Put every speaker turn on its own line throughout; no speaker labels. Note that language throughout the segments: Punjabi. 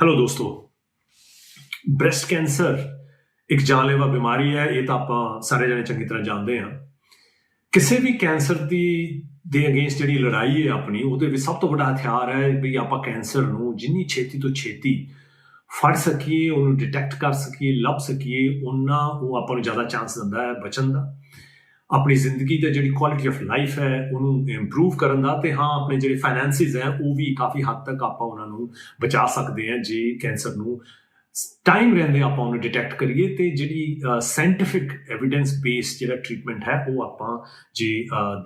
हेलो दोस्तों। ब्रैसट कैंसर एक जानलेवा बीमारी है, ये तो आप सारे जने चंगी तरह जानते हैं। किसी भी कैंसर ਦੇ ਅਗੇਂਸਟ ਜਿਹੜੀ ਲੜਾਈ ਹੈ ਆਪਣੀ, ਉਹਦੇ ਵਿੱਚ ਸਭ ਤੋਂ ਵੱਡਾ ਹਥਿਆਰ ਹੈ ਵੀ ਆਪਾਂ ਕੈਂਸਰ ਨੂੰ ਜਿੰਨੀ ਛੇਤੀ ਤੋਂ ਛੇਤੀ ਫੜ ਸਕੀਏ, ਉਹਨੂੰ ਡਿਟੈਕਟ ਕਰ ਸਕੀਏ, ਲੱਭ ਸਕੀਏ, ਉਹਨਾਂ ਉਹ ਆਪਾਂ ਨੂੰ ਜ਼ਿਆਦਾ ਚਾਂਸ ਦਿੰਦਾ ਹੈ ਬਚਣ ਦਾ, ਆਪਣੀ ਜ਼ਿੰਦਗੀ ਦੀ ਜਿਹੜੀ ਕੁਆਲਿਟੀ ਆਫ ਲਾਈਫ ਹੈ ਉਹਨੂੰ ਇੰਪਰੂਵ ਕਰਨ ਦਾ, ਤੇ ਹਾਂ ਆਪਣੇ ਜਿਹੜੇ ਫਾਈਨੈਂਸਿਸ ਹੈ ਉਹ ਵੀ ਕਾਫੀ ਹੱਦ ਤੱਕ ਆਪਾਂ ਉਹਨਾਂ ਨੂੰ ਬਚਾ ਸਕਦੇ ਹਾਂ ਜੇ ਕੈਂਸਰ ਨੂੰ ਟਾਈਮ ਰਹਿੰਦੇ ਆਪਾਂ ਉਹਨੂੰ ਡਿਟੈਕਟ ਕਰੀਏ। ਤੇ ਜਿਹੜੀ ਸਾਇੰਟੀਫਿਕ ਐਵੀਡੈਂਸ ਬੇਸਡ ਜਿਹੜਾ ਟ੍ਰੀਟਮੈਂਟ ਹੈ ਉਹ ਆਪਾਂ ਜੇ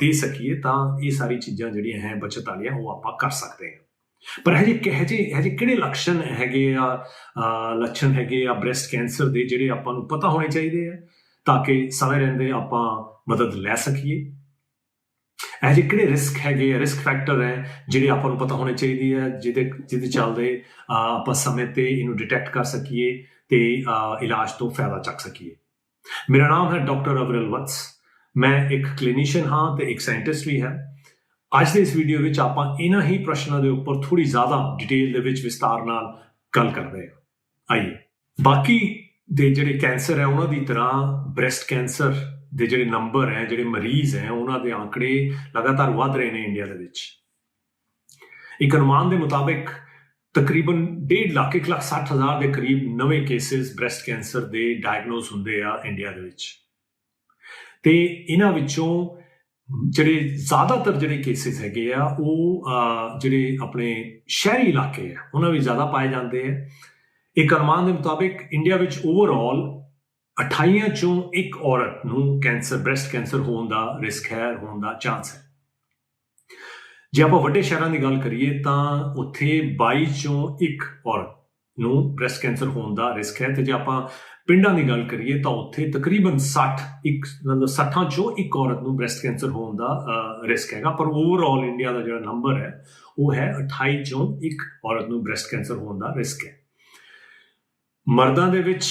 ਦੇ ਸਕੀਏ ਤਾਂ ਇਹ ਸਾਰੀ ਚੀਜ਼ਾਂ ਜਿਹੜੀਆਂ ਹੈ ਬਚਤ ਵਾਲੀਆਂ ਉਹ ਆਪਾਂ ਕਰ ਸਕਦੇ ਹਾਂ। ਪਰ ਹਜੇ ਕਿਹੜੇ ਲੱਛਣ ਹੈਗੇ ਆ ਬ੍ਰੈਸਟ ਕੈਂਸਰ ਦੇ ਜਿਹੜੇ ਆਪਾਂ ਨੂੰ ਪਤਾ ਹੋਣੇ ਚਾਹੀਦੇ ਆ ਤਾਂ ਕਿ ਸਮੇਂ ਰਹਿੰਦੇ ਆਪਾਂ ਮਦਦ ਲੈ ਸਕੀਏ। ਇਹ ਜਿਹੇ ਕਿਹੜੇ ਰਿਸਕ ਫੈਕਟਰ ਹੈ ਜਿਹੜੇ ਆਪਾਂ ਨੂੰ ਪਤਾ ਹੋਣੇ ਚਾਹੀਦੇ ਆ ਜਿਹਦੇ ਚੱਲਦੇ ਆਪਾਂ ਸਮੇਂ ਤੇ ਇਹਨੂੰ ਡਿਟੈਕਟ ਕਰ ਸਕੀਏ ਤੇ ਇਲਾਜ ਤੋਂ ਫਾਇਦਾ ਚੱਕ ਸਕੀਏ। ਮੇਰਾ ਨਾਮ ਹੈ ਡਾਕਟਰ ਅਵਰਿਲ ਵਤਸ। ਮੈਂ ਇੱਕ ਕਲੀਨਿਸ਼ੀਅਨ ਹਾਂ ਤੇ ਇੱਕ ਸਾਇੰਟਿਸਟ ਵੀ ਹਾਂ। ਅੱਜ ਦੇ ਇਸ ਵੀਡੀਓ ਵਿੱਚ ਆਪਾਂ ਇਹਨਾਂ ਹੀ ਪ੍ਰਸ਼ਨਾਂ ਦੇ ਉੱਪਰ ਥੋੜੀ ਜ਼ਿਆਦਾ ਡਿਟੇਲ ਦੇ ਵਿੱਚ ਵਿਸਤਾਰ ਨਾਲ ਗੱਲ ਕਰਦੇ ਹਾਂ। ਆਈਏ, ਬਾਕੀ ਦੇ ਜਿਹੜੇ ਕੈਂਸਰ ਹੈ ਉਹਨਾਂ ਦੀ ਤਰ੍ਹਾਂ ਬ੍ਰੈਸਟ ਕੈਂਸਰ ਦੇ ਜਿਹੜੇ ਨੰਬਰ ਹੈ, ਜਿਹੜੇ ਮਰੀਜ਼ ਹੈ, ਉਹਨਾਂ ਦੇ ਆંકੜੇ ਲਗਾਤਾਰ ਵੱਧ ਰਹੇ ਨੇ ਇੰਡੀਆ ਦੇ ਵਿੱਚ। ਇੱਕ ਅਨੁਮਾਨ ਦੇ ਮੁਤਾਬਿਕ ਤਕਰੀਬਨ 1.5 ਲੱਖ 1,60,000 ਦੇ ਕਰੀਬ ਨਵੇਂ ਕੇਸਿਸ ਬ੍ਰੈਸਟ ਕੈਂਸਰ ਦੇ ਡਾਇਗਨੋਸ ਹੁੰਦੇ ਆ ਇੰਡੀਆ ਦੇ ਵਿੱਚ। ਤੇ ਇਹਨਾਂ ਵਿੱਚੋਂ ਜਿਹੜੇ ਜ਼ਿਆਦਾਤਰ ਜਿਹੜੇ ਕੇਸਿਸ ਹੈਗੇ ਆ ਉਹ ਜਿਹੜੇ ਆਪਣੇ ਸ਼ਹਿਰੀ ਇਲਾਕੇ ਆ ਉਹਨਾਂ ਵਿੱਚ ਜ਼ਿਆਦਾ ਪਾਏ ਜਾਂਦੇ ਆ। ਇੱਕ ਅਨੁਮਾਨ ਦੇ ਮੁਤਾਬਿਕ ਇੰਡੀਆ ਵਿੱਚ ਓਵਰਆਲ 28 ਚੋਂ ਇੱਕ ਔਰਤ ਨੂੰ ਬ੍ਰੈਸਟ ਕੈਂਸਰ ਹੋਣ ਦਾ ਰਿਸਕ ਹੈ, ਹੋਣ ਦਾ ਚਾਂਸ ਹੈ। ਜੇ ਆਪਾਂ ਵੱਡੇ ਸ਼ਹਿਰਾਂ ਦੀ ਗੱਲ ਕਰੀਏ ਤਾਂ ਉੱਥੇ 22 ਚੋਂ ਇੱਕ ਔਰਤ ਨੂੰ ਬ੍ਰੈਸਟ ਕੈਂਸਰ ਹੋਣ ਦਾ ਰਿਸਕ ਹੈ। ਤੇ ਜੇ ਆਪਾਂ ਪਿੰਡਾਂ ਦੀ ਗੱਲ ਕਰੀਏ ਤਾਂ ਉੱਥੇ ਤਕਰੀਬਨ 60 ਚੋਂ ਇੱਕ ਔਰਤ ਨੂੰ ਬ੍ਰੈਸਟ ਕੈਂਸਰ ਹੋਣ ਦਾ ਰਿਸਕ ਹੈਗਾ। ਪਰ ਓਵਰਆਲ ਇੰਡੀਆ ਦਾ ਜਿਹੜਾ ਨੰਬਰ ਹੈ ਉਹ ਹੈ 28 ਚੋਂ ਇੱਕ ਔਰਤ ਨੂੰ ਬ੍ਰੈਸਟ ਕੈਂਸਰ ਹੋਣ ਦਾ ਰਿਸਕ ਹੈ। ਮਰਦਾਂ ਦੇ ਵਿੱਚ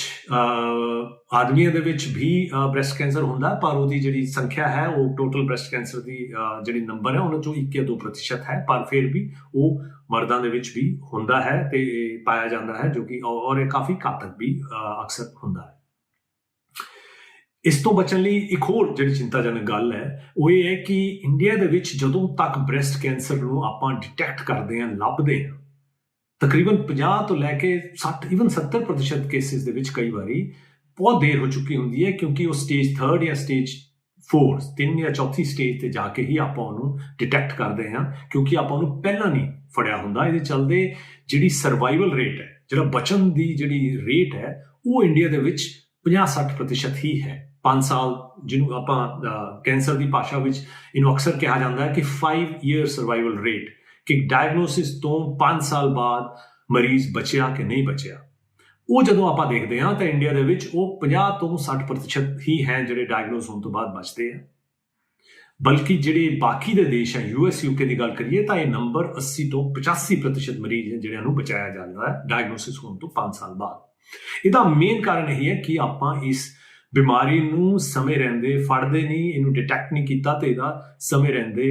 ਆਦਮੀਆਂ ਦੇ ਵਿੱਚ ਵੀ ਬ੍ਰੈਸਟ ਕੈਂਸਰ ਹੁੰਦਾ, ਪਰ ਉਹਦੀ ਜਿਹੜੀ ਸੰਖਿਆ ਹੈ ਉਹ ਟੋਟਲ ਬ੍ਰੈਸਟ ਕੈਂਸਰ ਦੀ ਜਿਹੜੀ ਨੰਬਰ ਹੈ ਉਹਨਾਂ ਚੋਂ 1 ਜਾਂ 2% ਹੈ। ਪਰ ਫਿਰ ਵੀ ਉਹ ਮਰਦਾਂ ਦੇ ਵਿੱਚ ਵੀ ਹੁੰਦਾ ਹੈ ਤੇ ਪਾਇਆ ਜਾਂਦਾ ਹੈ, ਜੋ ਕਿ ਔਰ ਇਹ ਕਾਫੀ ਘਾਤਕ ਵੀ ਅਕਸਰ ਹੁੰਦਾ ਹੈ। ਇਸ ਤੋਂ ਬਚਣ ਲਈ ਇੱਕ ਹੋਰ ਜਿਹੜੀ ਚਿੰਤਾਜਨਕ ਗੱਲ ਹੈ ਉਹ ਇਹ ਹੈ ਕਿ ਇੰਡੀਆ ਦੇ ਵਿੱਚ ਜਦੋਂ ਤੱਕ ਬ੍ਰੈਸਟ ਕੈਂਸਰ ਨੂੰ ਆਪਾਂ ਡਿਟੈਕਟ ਕਰਦੇ ਹਾਂ, ਲੱਭਦੇ ਹਾਂ, ਤਕਰੀਬਨ 50 ਤੋਂ ਲੈ ਕੇ 60 ਈਵਨ 70% ਕੇਸਿਸ ਦੇ ਵਿੱਚ ਕਈ ਵਾਰੀ ਬਹੁਤ ਦੇਰ ਹੋ ਚੁੱਕੀ ਹੁੰਦੀ ਹੈ, ਕਿਉਂਕਿ ਉਹ ਸਟੇਜ 3 ਜਾਂ ਸਟੇਜ 4 3 ਜਾਂ ਚੌਥੀ ਸਟੇਜ ਤੇ ਜਾ ਕੇ ਹੀ ਆਪਾਂ ਉਹਨੂੰ ਡਿਟੈਕਟ ਕਰਦੇ ਹਾਂ, ਕਿਉਂਕਿ ਆਪਾਂ ਉਹਨੂੰ ਪਹਿਲਾਂ ਨਹੀਂ ਫੜਿਆ ਹੁੰਦਾ। ਇਹਦੇ ਚੱਲਦੇ ਜਿਹੜੀ ਸਰਵਾਈਵਲ ਰੇਟ ਹੈ, ਜਿਹੜਾ ਬਚਣ ਦੀ ਜਿਹੜੀ ਰੇਟ ਹੈ ਉਹ ਇੰਡੀਆ ਦੇ ਵਿੱਚ 50-60% ਹੀ ਹੈ। 5 ਸਾਲ ਜਿਹਨੂੰ ਆਪਾਂ ਕੈਂਸਰ ਦੀ ਭਾਸ਼ਾ ਵਿੱਚ ਇਹਨੂੰ ਅਕਸਰ ਕਿਹਾ ਜਾਂਦਾ ਹੈ ਕਿ 5 year ਸਰਵਾਈਵਲ ਰੇਟ, ਕਿ ਡਾਇਗਨੋਸਿਸ ਤੋਂ 5 ਸਾਲ ਬਾਅਦ ਮਰੀਜ਼ ਬਚਿਆ ਕਿ ਨਹੀਂ ਬਚਿਆ। ਉਹ ਜਦੋਂ ਆਪਾਂ ਦੇਖਦੇ ਹਾਂ ਤਾਂ ਇੰਡੀਆ ਦੇ ਵਿੱਚ ਉਹ 50 ਤੋਂ 60% ਹੀ ਹੈ ਜਿਹੜੇ ਡਾਇਗਨੋਸ ਹੋਣ ਤੋਂ ਬਾਅਦ ਬਚਦੇ ਆ। ਬਲਕਿ ਜਿਹੜੇ ਬਾਕੀ ਦੇ ਦੇਸ਼ ਹੈ, US UK ਦੀ ਗੱਲ ਕਰੀਏ ਤਾਂ ਇਹ ਨੰਬਰ 80 ਤੋਂ 85% ਮਰੀਜ਼ ਹੈ ਜਿਹੜਿਆਂ ਨੂੰ ਬਚਾਇਆ ਜਾਂਦਾ ਹੈ ਡਾਇਗਨੋਸਿਸ ਹੋਣ ਤੋਂ 5 ਸਾਲ ਬਾਅਦ। ਇਹਦਾ ਮੇਨ ਕਾਰਨ ਇਹ ਹੈ ਕਿ ਆਪਾਂ ਇਸ ਬਿਮਾਰੀ ਨੂੰ ਸਮੇਂ ਰਹਿੰਦੇ ਫੜਦੇ ਨਹੀਂ, ਇਹਨੂੰ ਡਿਟੈਕਟ ਨਹੀਂ ਕੀਤਾ ਤੇ ਇਹਦਾ ਸਮੇਂ ਰਹਿੰਦੇ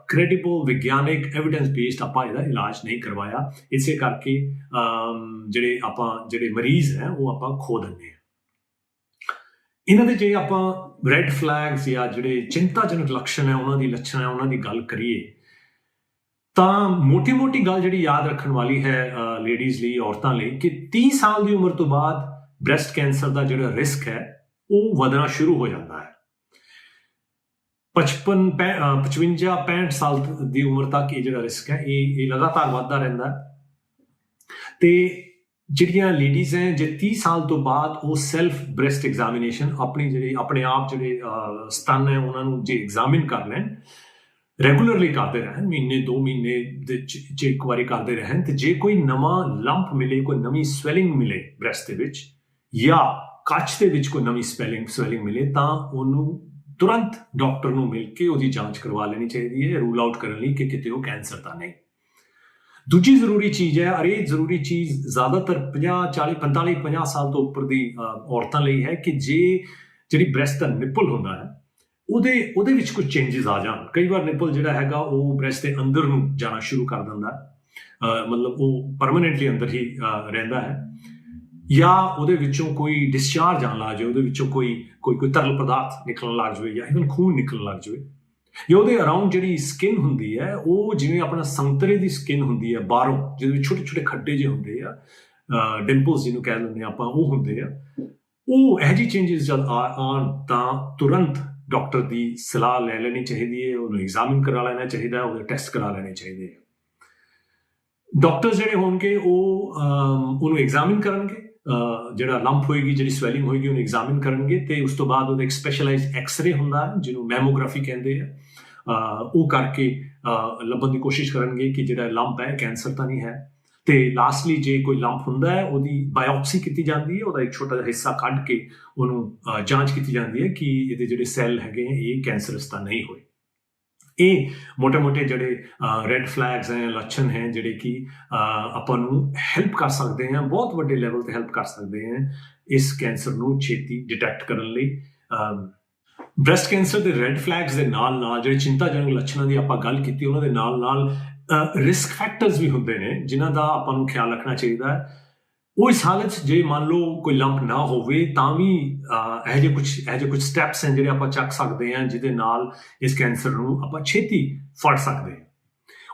ਕ੍ਰੈਡੀਬਲ ਵਿਗਿਆਨਿਕ ਐਵੀਡੈਂਸ ਬੇਸਡ ਆਪਾਂ ਇਹਦਾ ਇਲਾਜ ਨਹੀਂ ਕਰਵਾਇਆ। ਇਸੇ ਕਰਕੇ ਜਿਹੜੇ ਮਰੀਜ਼ ਹੈ ਉਹ ਆਪਾਂ ਖੋ ਦਿੰਦੇ ਹਾਂ। ਇਹਨਾਂ ਦੇ ਜੇ ਆਪਾਂ ਰੈੱਡ ਫਲੈਗਸ ਜਾਂ ਜਿਹੜੇ ਚਿੰਤਾਜਨਕ ਲੱਛਣ ਹੈ ਉਹਨਾਂ ਦੀ ਗੱਲ ਕਰੀਏ ਤਾਂ ਮੋਟੀ ਗੱਲ ਜਿਹੜੀ ਯਾਦ ਰੱਖਣ ਵਾਲੀ ਹੈ ਲੇਡੀਜ਼ ਲਈ, ਔਰਤਾਂ ਲਈ, ਕਿ 30 ਸਾਲ ਦੀ ਉਮਰ ਤੋਂ ਬਾਅਦ ਬ੍ਰੈਸਟ ਕੈਂਸਰ ਦਾ ਜਿਹੜਾ ਰਿਸਕ ਹੈ ਉਹ ਵਧਣਾ ਸ਼ੁਰੂ ਹੋ ਜਾਂਦਾ ਹੈ। 55-65 ਸਾਲ ਦੀ ਉਮਰ ਤੱਕ ਇਹ ਜਿਹੜਾ ਰਿਸਕ ਹੈ ਇਹ ਲਗਾਤਾਰ ਵੱਧਦਾ ਰਹਿੰਦਾ ਹੈ। ਤੇ ਜਿਹੜੀਆਂ ਲੇਡੀਜ਼ ਹੈ ਜੇ 30 ਸਾਲ ਤੋਂ ਬਾਅਦ ਉਹ ਸੈਲਫ ਬ੍ਰੈਸਟ ਐਗਜ਼ਾਮੀਨੇਸ਼ਨ ਆਪਣੇ ਆਪ ਜਿਹੜੇ ਸਤਨ ਹੈ ਉਹਨਾਂ ਨੂੰ ਜੇ ਐਗਜ਼ਾਮਿਨ ਕਰ ਲੈਣ, ਰੈਗੂਲਰਲੀ ਕਰਦੇ ਰਹਿਣ, ਮਹੀਨੇ 2 ਮਹੀਨੇ ਦੇ 'ਚ ਇੱਕ ਵਾਰੀ ਕਰਦੇ ਰਹਿਣ, ਤੇ ਜੇ ਕੋਈ ਨਵਾਂ ਲੰਪ ਮਿਲੇ, ਕੋਈ ਨਵੀਂ ਸਵੈਲਿੰਗ ਮਿਲੇ ਬ੍ਰੈਸਟ ਦੇ ਵਿੱਚ ਜਾਂ ਕੱਚ ਦੇ ਵਿੱਚ ਕੋਈ ਨਵੀਂ ਸਵੈਲਿੰਗ ਮਿਲੇ ਤਾਂ ਉਹਨੂੰ ਤੁਰੰਤ ਡਾਕਟਰ ਨੂੰ ਮਿਲ ਕੇ ਉਹਦੀ ਜਾਂਚ ਕਰਵਾ ਲੈਣੀ ਚਾਹੀਦੀ ਹੈ, ਰੂਲ ਆਊਟ ਕਰਨ ਲਈ ਕਿ ਕਿਤੇ ਉਹ ਕੈਂਸਰ ਤਾਂ ਨਹੀਂ। ਦੂਜੀ ਜ਼ਰੂਰੀ ਚੀਜ਼ ਹੈ, ਇਹ ਜ਼ਰੂਰੀ ਚੀਜ਼ ਜ਼ਿਆਦਾਤਰ 50 ਸਾਲ ਤੋਂ ਉੱਪਰ ਦੀ ਔਰਤਾਂ ਲਈ ਹੈ ਕਿ ਜਿਹੜੀ ਬ੍ਰੈਸਟ ਦਾ ਨਿੱਪਲ ਹੁੰਦਾ ਹੈ ਉਹਦੇ ਵਿੱਚ ਕੁਝ ਚੇਂਜਸ ਆ ਜਾਣ। ਕਈ ਵਾਰ ਨਿੱਪਲ ਜਿਹੜਾ ਹੈਗਾ ਉਹ ਬ੍ਰੈਸਟ ਦੇ ਅੰਦਰ ਨੂੰ ਜਾਣਾ ਸ਼ੁਰੂ ਕਰ ਦਿੰਦਾ ਮਤਲਬ ਉਹ ਪਰਮਾਨੈਂਟਲੀ ਅੰਦਰ ਹੀ ਰਹਿੰਦਾ ਹੈ, ਜਾਂ ਉਹਦੇ ਵਿੱਚੋਂ ਕੋਈ ਡਿਸਚਾਰਜ ਆਉਣ ਲੱਗ ਜਾਵੇ, ਉਹਦੇ ਵਿੱਚੋਂ ਕੋਈ ਤਰਲ ਪਦਾਰਥ ਨਿਕਲਣ ਲੱਗ ਜਾਵੇ, ਜਾਂ ਇਵਨ ਖੂਨ ਨਿਕਲਣ ਲੱਗ ਜਾਵੇ, ਜਾਂ ਉਹਦੇ ਅਰਾਊਂਡ ਜਿਹੜੀ ਸਕਿਨ ਹੁੰਦੀ ਹੈ ਉਹ ਜਿਵੇਂ ਆਪਣਾ ਸੰਤਰੇ ਦੀ ਸਕਿਨ ਹੁੰਦੀ ਹੈ ਬਾਹਰੋਂ, ਜਿਹਦੇ ਵਿੱਚ ਛੋਟੇ ਛੋਟੇ ਖੱਡੇ ਜਿਹੇ ਹੁੰਦੇ ਆ, ਡਿੰਪਲਸ ਜਿਹਨੂੰ ਕਹਿ ਲੈਂਦੇ ਆਪਾਂ, ਉਹ ਹੁੰਦੇ ਆ, ਉਹ ਇਹੋ ਜਿਹੀ ਚੇਂਜਸ ਜਦ ਆਉਣ ਤਾਂ ਤੁਰੰਤ ਡਾਕਟਰ ਦੀ ਸਲਾਹ ਲੈ ਲੈਣੀ ਚਾਹੀਦੀ ਹੈ, ਉਹਨੂੰ ਐਗਜ਼ਾਮਿਨ ਕਰਾ ਲੈਣਾ ਚਾਹੀਦਾ, ਉਹਦੇ ਟੈਸਟ ਕਰਾ ਲੈਣੇ ਚਾਹੀਦੇ ਆ। ਡਾਕਟਰ ਜਿਹੜੇ ਹੋਣਗੇ ਉਹ ਉਹਨੂੰ ਐਗਜ਼ਾਮਿਨ ਕਰਨਗੇ, ਜਿਹੜਾ ਲੰਪ ਹੋਏਗੀ, ਜਿਹੜੀ ਸਵੈਲਿੰਗ ਹੋਏਗੀ, ਉਹਨੂੰ ਐਗਜ਼ਾਮਿਨ ਕਰਨਗੇ, ਤੇ ਉਸ ਤੋਂ ਬਾਅਦ ਉਹਦਾ ਇੱਕ ਸਪੈਸ਼ਲਾਈਜ਼ਡ ਐਕਸ-ਰੇ ਹੁੰਦਾ ਜਿਹਨੂੰ ਮੈਮੋਗ੍ਰਾਫੀ ਕਹਿੰਦੇ ਆ, ਉਹ ਕਰਕੇ ਲੱਭਣ ਦੀ ਕੋਸ਼ਿਸ਼ ਕਰਨਗੇ ਕਿ ਜਿਹੜਾ ਲੰਪ ਹੈ ਕੈਂਸਰ ਤਾਂ ਨਹੀਂ ਹੈ। ਤੇ ਲਾਸਟਲੀ ਜੇ ਕੋਈ ਲੰਪ ਹੁੰਦਾ ਹੈ ਉਹਦੀ ਬਾਇਓਪਸੀ ਕੀਤੀ ਜਾਂਦੀ ਹੈ, ਉਹਦਾ ਇੱਕ ਛੋਟਾ ਜਿਹਾ ਹਿੱਸਾ ਕੱਢ ਕੇ ਉਹਨੂੰ ਜਾਂਚ ਕੀਤੀ ਜਾਂਦੀ ਹੈ ਕਿ ਇਹਦੇ ਜਿਹੜੇ ਸੈੱਲ ਹੈਗੇ ਇਹ ਕੈਂਸਰਸ ਤਾਂ ਨਹੀਂ ਹੋਏ। ਇਹ ਮੋਟੇ-ਮੋਟੇ ਜਿਹੜੇ ਰੈੱਡ ਫਲੈਗਸ ਹੈ, ਲੱਛਣ ਹੈ ਜਿਹੜੇ ਕਿ ਆਪਾਂ ਨੂੰ ਹੈਲਪ ਕਰ ਸਕਦੇ हैं, ਬਹੁਤ ਵੱਡੇ ਲੈਵਲ ਤੇ ਹੈਲਪ ਕਰ ਸਕਦੇ हैं ਇਸ ਕੈਂਸਰ ਨੂੰ ਛੇਤੀ ਡਿਟੈਕਟ ਕਰਨ ਲਈ। ਬ੍ਰੈਸਟ ਕੈਂਸਰ ਦੇ ਰੈੱਡ ਫਲੈਗਸ ਦੇ ਨਾਲ ਜਿਹੜੇ ਚਿੰਤਾਜਨਕ ਲੱਛਣਾਂ ਦੀ ਆਪਾਂ ਗੱਲ ਕੀਤੀ, ਉਹਨਾਂ ਦੇ ਨਾਲ ਰਿਸਕ ਫੈਕਟਰਸ ਵੀ ਹੁੰਦੇ ਨੇ ਜਿਨ੍ਹਾਂ ਦਾ ਆਪਾਂ ਨੂੰ ਖਿਆਲ ਰੱਖਣਾ ਚਾਹੀਦਾ ਹੈ। ਉਹ ਇਸ ਹਾਲਤ 'ਚ ਜੇ ਮੰਨ ਲਓ ਕੋਈ ਲੰਪ ਨਾ ਹੋਵੇ ਤਾਂ ਵੀ ਇਹੋ ਜਿਹੇ ਕੁਝ ਸਟੈਪਸ ਹਨ ਜਿਹੜੇ ਆਪਾਂ ਚੱਕ ਸਕਦੇ ਹਾਂ ਜਿਹਦੇ ਨਾਲ ਇਸ ਕੈਂਸਰ ਨੂੰ ਆਪਾਂ ਛੇਤੀ ਫੜ ਸਕਦੇ ਹਾਂ।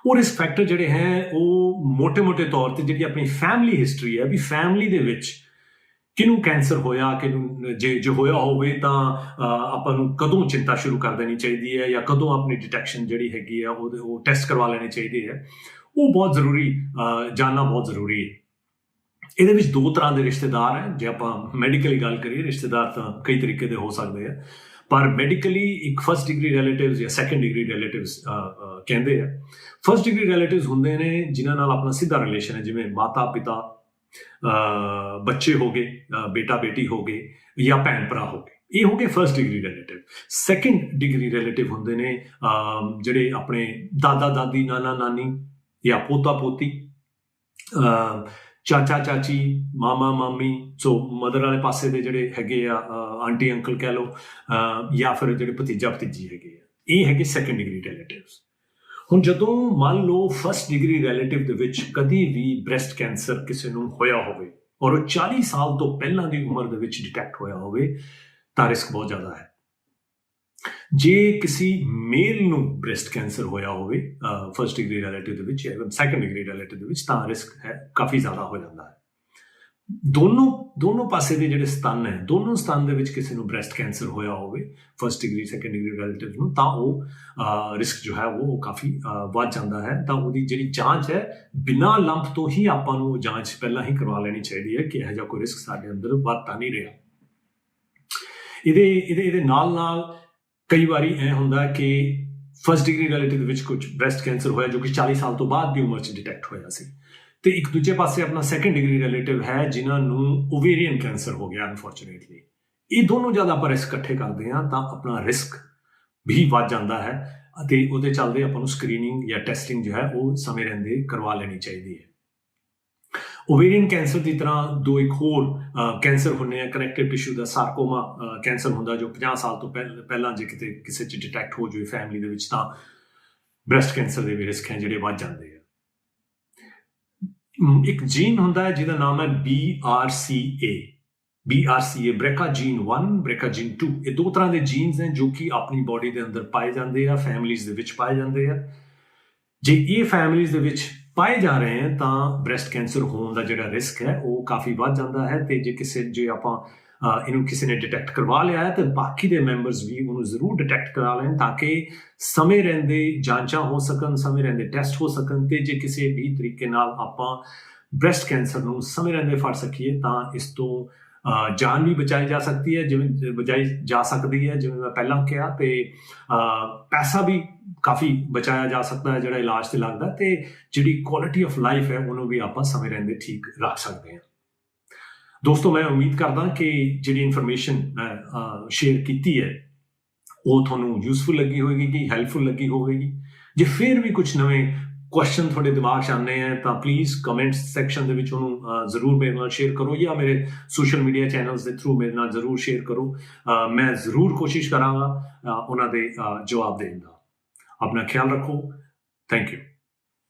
ਉਹ ਰਿਸਕ ਫੈਕਟਰ ਜਿਹੜੇ ਹੈ ਉਹ ਮੋਟੇ ਤੌਰ ਤੇ ਜਿਹੜੀ ਆਪਣੀ ਫੈਮਿਲੀ ਹਿਸਟਰੀ ਹੈ, ਵੀ ਫੈਮਿਲੀ ਦੇ ਵਿੱਚ ਕਿਹਨੂੰ ਕੈਂਸਰ ਹੋਇਆ, ਕਿਹਨੂੰ ਜੇ ਹੋਇਆ ਹੋਵੇ ਤਾਂ ਆਪਾਂ ਨੂੰ ਕਦੋਂ ਚਿੰਤਾ ਸ਼ੁਰੂ ਕਰ ਦੇਣੀ ਚਾਹੀਦੀ ਹੈ, ਜਾਂ ਕਦੋਂ ਆਪਣੀ ਡਿਟੈਕਸ਼ਨ ਜਿਹੜੀ ਹੈਗੀ ਆ ਉਹ ਟੈਸਟ ਕਰਵਾ ਲੈਣੇ ਚਾਹੀਦੇ ਹੈ, ਉਹ ਬਹੁਤ ਜ਼ਰੂਰੀ, ਜਾਣਨਾ ਬਹੁਤ ਜ਼ਰੂਰੀ ਹੈ। ਇਹਦੇ ਵਿੱਚ ਦੋ ਤਰ੍ਹਾਂ ਦੇ ਰਿਸ਼ਤੇਦਾਰ ਹੈ। ਜੇ ਆਪਾਂ ਮੈਡੀਕਲੀ ਗੱਲ ਕਰੀਏ, ਰਿਸ਼ਤੇਦਾਰ ਤਾਂ ਕਈ ਤਰੀਕੇ ਦੇ ਹੋ ਸਕਦੇ ਆ, ਪਰ ਮੈਡੀਕਲੀ ਇੱਕ ਫਸਟ ਡਿਗਰੀ ਰਿਲੇਟਿਵਸ ਜਾਂ ਸੈਕੰਡ ਡਿਗਰੀ ਰਿਲੇਟਿਵਸ ਕਹਿੰਦੇ ਆ। ਫਸਟ ਡਿਗਰੀ ਰਿਲੇਟਿਵਸ ਹੁੰਦੇ ਨੇ ਜਿਨ੍ਹਾਂ ਨਾਲ ਆਪਣਾ ਸਿੱਧਾ ਰਿਲੇਸ਼ਨ ਹੈ, ਜਿਵੇਂ ਮਾਤਾ ਪਿਤਾ, ਬੱਚੇ ਹੋ ਗਏ, ਬੇਟਾ ਬੇਟੀ ਹੋ ਗਏ, ਜਾਂ ਭੈਣ ਭਰਾ ਹੋ ਗਏ, ਇਹ ਹੋ ਗਏ first degree relative. Second degree relative ਹੁੰਦੇ ਨੇ ਜਿਹੜੇ ਆਪਣੇ ਦਾਦਾ ਦਾਦੀ, ਨਾਨਾ ਨਾਨੀ, ਜਾਂ ਪੋਤਾ ਪੋਤੀ, ਚਾਚਾ ਚਾਚੀ, ਮਾਮਾ ਮਾਮੀ, ਸੋ ਮਦਰ ਵਾਲੇ ਪਾਸੇ ਦੇ ਜਿਹੜੇ ਹੈਗੇ ਆ, ਆਂਟੀ ਅੰਕਲ ਕਹਿ ਲਓ, ਜਾਂ ਫਿਰ ਜਿਹੜੇ ਭਤੀਜਾ ਭਤੀਜੀ ਹੈਗੇ ਆ, ਇਹ ਹੈਗੇ ਸੈਕੰਡ ਡਿਗਰੀ ਰਿਲੇਟਿਵਸ। ਹੁਣ ਜਦੋਂ ਮੰਨ ਲਓ ਫਸਟ ਡਿਗਰੀ ਰਿਲੇਟਿਵ ਦੇ ਵਿੱਚ ਕਦੀ ਵੀ ਬ੍ਰੈਸਟ ਕੈਂਸਰ ਕਿਸੇ ਨੂੰ ਹੋਇਆ ਹੋਵੇ ਔਰ ਉਹ 40 ਸਾਲ ਤੋਂ ਪਹਿਲਾਂ ਦੀ ਉਮਰ ਦੇ ਵਿੱਚ ਡਿਟੈਕਟ ਹੋਇਆ ਹੋਵੇ ਤਾਂ ਰਿਸਕ ਬਹੁਤ ਜ਼ਿਆਦਾ ਹੈ। ਜੇ ਕਿਸੇ ਮੇਲ ਨੂੰ ਬ੍ਰੈਸਟ ਕੈਂਸਰ ਹੋਇਆ ਹੋਵੇ ਫਸਟ ਡਿਗਰੀ ਰਿਲੇਟਿਵ ਦੇ ਵਿੱਚ ਜਾਂ ਸੈਕੰਡ ਡਿਗਰੀ ਰਿਲੇਟਿਵ ਦੇ ਵਿੱਚ, ਤਾਂ ਰਿਸਕ ਹੈ ਕਾਫੀ ਜ਼ਿਆਦਾ ਹੋ ਜਾਂਦਾ ਹੈ। ਦੋਨੋਂ ਪਾਸੇ ਦੇ ਜਿਹੜੇ ਸਤਨ ਹੈ, ਦੋਨੋਂ ਸਤਨ ਦੇ ਵਿੱਚ ਕਿਸੇ ਨੂੰ ਬ੍ਰੈਸਟ ਕੈਂਸਰ ਹੋਇਆ ਹੋਵੇ first degree second degree relative ਨੂੰ, ਤਾਂ ਉਹ ਰਿਸਕ ਜੋ ਹੈ ਉਹ ਕਾਫੀ ਵੱਧ ਜਾਂਦਾ ਹੈ। ਤਾਂ ਉਹਦੀ ਜਿਹੜੀ ਜਾਂਚ ਹੈ ਬਿਨਾਂ ਲੰਪ ਤੋਂ ਹੀ ਆਪਾਂ ਨੂੰ ਜਾਂਚ ਪਹਿਲਾਂ ਹੀ ਕਰਵਾ ਲੈਣੀ ਚਾਹੀਦੀ ਹੈ ਕਿ ਇਹੋ ਜਿਹਾ ਕੋਈ ਰਿਸਕ ਸਾਡੇ ਅੰਦਰ ਵੱਧ ਤਾਂ ਨਹੀਂ ਰਿਹਾ। ਇਹਦੇ ਨਾਲ ਕਈ ਵਾਰੀ ਇਹ ਹੁੰਦਾ ਕਿ ਫਸਟ ਡਿਗਰੀ ਰਿਲੇਟਿਵ ਦੇ ਵਿੱਚ ਕੁਝ ਬ੍ਰੈਸਟ ਕੈਂਸਰ ਹੋਇਆ ਜੋ ਕਿ 40 ਸਾਲ ਤੋਂ ਬਾਅਦ ਦੀ ਉਮਰ 'ਚ ਡਿਟੈਕਟ ਹੋਇਆ ਸੀ, ਤੇ ਇੱਕ ਦੂਜੇ ਪਾਸੇ ਆਪਣਾ ਸੈਕੰਡ ਡਿਗਰੀ ਰਿਲੇਟਿਵ ਹੈ ਜਿਨ੍ਹਾਂ ਨੂੰ ਓਵੇਰੀਅਨ ਕੈਂਸਰ ਹੋ ਗਿਆ ਅਨਫੋਰਚੂਨੇਟਲੀ। ਇਹ ਦੋਨੋਂ ਜਦ ਆਪਾਂ ਰਿਸਕ ਇਕੱਠੇ ਕਰਦੇ ਹਾਂ ਤਾਂ ਆਪਣਾ ਰਿਸਕ ਵੀ ਵੱਧ ਜਾਂਦਾ ਹੈ, ਅਤੇ ਉਹਦੇ ਚੱਲਦੇ ਆਪਾਂ ਨੂੰ ਸਕਰੀਨਿੰਗ ਜਾਂ ਟੈਸਟਿੰਗ ਜੋ ਹੈ ਉਹ ਸਮੇਂ ਰਹਿੰਦੇ ਕਰਵਾ ਲੈਣੀ ਚਾਹੀਦੀ ਹੈ। ਓਵੇਰੀਅਨ ਕੈਂਸਰ ਦੀ ਤਰ੍ਹਾਂ ਦੋ ਇੱਕ ਹੋਰ ਕੈਂਸਰ ਹੁੰਦੇ ਆ, ਕਨੈਕਟਿਵ ਟਿਸ਼ੂ ਦਾ ਸਾਰਕੋਮਾ ਕੈਂਸਰ ਹੁੰਦਾ ਜੋ 50 ਸਾਲ ਤੋਂ ਪਹਿਲਾਂ ਜੇ ਕਿਤੇ ਕਿਸੇ 'ਚ ਡਿਟੈਕਟ ਹੋ ਜਾਵੇ ਫੈਮਿਲੀ ਦੇ ਵਿੱਚ, ਤਾਂ ਬ੍ਰੈਸਟ ਕੈਂਸਰ ਦੇ ਵੀ ਰਿਸਕ ਹੈ ਜਿਹੜੇ ਵੱਧ ਜਾਂਦੇ ਆ। ਇੱਕ ਜੀਨ ਹੁੰਦਾ ਹੈ ਜਿਹਦਾ ਨਾਮ ਹੈ BRCA, ਬ੍ਰੈਕਾ ਜੀਨ 1, ਬ੍ਰੈਕਾ ਜੀਨ 2। ਇਹ ਦੋ ਤਰ੍ਹਾਂ ਦੇ ਜੀਨਸ ਨੇ ਜੋ ਕਿ ਆਪਣੀ ਬੋਡੀ ਦੇ ਅੰਦਰ ਪਾਏ ਜਾਂਦੇ ਆ, ਫੈਮਿਲੀਜ਼ ਦੇ ਵਿੱਚ ਪਾਏ ਜਾਂਦੇ ਆ। ਜੇ ਇਹ ਫੈਮਿਲੀਜ਼ ਦੇ ਵਿੱਚ ਪਾਏ ਜਾ ਰਹੇ ਹਨ ਤਾਂ ਬ੍ਰੈਸਟ ਕੈਂਸਰ ਹੋਣ ਦਾ ਜਿਹੜਾ ਰਿਸਕ ਹੈ ਉਹ ਕਾਫੀ ਵੱਧ ਜਾਂਦਾ ਹੈ। ਤੇ ਜੇ ਆਪਾਂ ਇਹਨੂੰ ਕਿਸੇ ਨੇ ਡਿਟੈਕਟ ਕਰਵਾ ਲਿਆ ਹੈ ਤਾਂ ਬਾਕੀ ਦੇ ਮੈਂਬਰਸ ਵੀ ਉਹਨੂੰ ਜ਼ਰੂਰ ਡਿਟੈਕਟ ਕਰਾ ਲੈਣ ਤਾਂ ਕਿ ਸਮੇਂ ਰਹਿੰਦੇ ਜਾਂਚਾਂ ਹੋ ਸਕਣ, ਸਮੇਂ ਰਹਿੰਦੇ ਟੈਸਟ ਹੋ ਸਕਣ, ਤੇ ਜੇ ਕਿਸੇ ਵੀ ਤਰੀਕੇ ਨਾਲ ਆਪਾਂ ਬ੍ਰੈਸਟ ਕੈਂਸਰ ਨੂੰ ਸਮੇਂ ਰਹਿੰਦੇ ਫੜ ਸਕੀਏ ਤਾਂ ਇਸ ਤੋਂ ਜਾਨ ਵੀ ਬਚਾਈ ਜਾ ਸਕਦੀ ਹੈ, ਜਿਵੇਂ ਮੈਂ ਪਹਿਲਾਂ ਕਿਹਾ, ਤੇ ਪੈਸਾ ਵੀ ਕਾਫੀ ਬਚਾਇਆ ਜਾ ਸਕਦਾ ਹੈ ਜਿਹੜਾ ਇਲਾਜ ਤੇ ਲੱਗਦਾ, ਤੇ ਜਿਹੜੀ ਕੁਆਲਿਟੀ ਆਫ ਲਾਈਫ ਹੈ ਉਹਨੂੰ ਵੀ ਆਪਾਂ ਸਮੇਂ ਰਹਿੰਦੇ ਠੀਕ ਰੱਖ ਸਕਦੇ ਹਾਂ। ਦੋਸਤੋ, ਮੈਂ ਉਮੀਦ ਕਰਦਾ ਕਿ ਜਿਹੜੀ ਇਨਫੋਰਮੇਸ਼ਨ ਮੈਂ ਸ਼ੇਅਰ ਕੀਤੀ ਹੈ ਉਹ ਤੁਹਾਨੂੰ ਯੂਜ਼ਫੁਲ ਲੱਗੀ ਹੋਵੇਗੀ, ਕਿ ਹੈਲਪਫੁਲ ਲੱਗੀ ਹੋਵੇਗੀ। ਜੇ ਫਿਰ ਵੀ ਕੁਝ ਨਵੇਂ ਕੁਐਸਚਨ ਤੁਹਾਡੇ ਦਿਮਾਗ 'ਚ ਆਉਂਦੇ ਹੈ ਤਾਂ ਪਲੀਜ਼ ਕਮੈਂਟ ਸੈਕਸ਼ਨ ਦੇ ਵਿੱਚ ਉਹਨੂੰ ਜ਼ਰੂਰ ਮੇਰੇ ਨਾਲ ਸ਼ੇਅਰ ਕਰੋ, ਜਾਂ ਮੇਰੇ ਸੋਸ਼ਲ ਮੀਡੀਆ ਚੈਨਲਸ ਦੇ ਥਰੂ ਮੇਰੇ ਨਾਲ ਜ਼ਰੂਰ ਸ਼ੇਅਰ ਕਰੋ। ਮੈਂ ਜ਼ਰੂਰ ਕੋਸ਼ਿਸ਼ ਕਰਾਂਗਾ ਉਹਨਾਂ ਦੇ ਜਵਾਬ ਦੇਣ ਦਾ। ਆਪਣਾ ਖਿਆਲ ਰੱਖੋ। Thank you.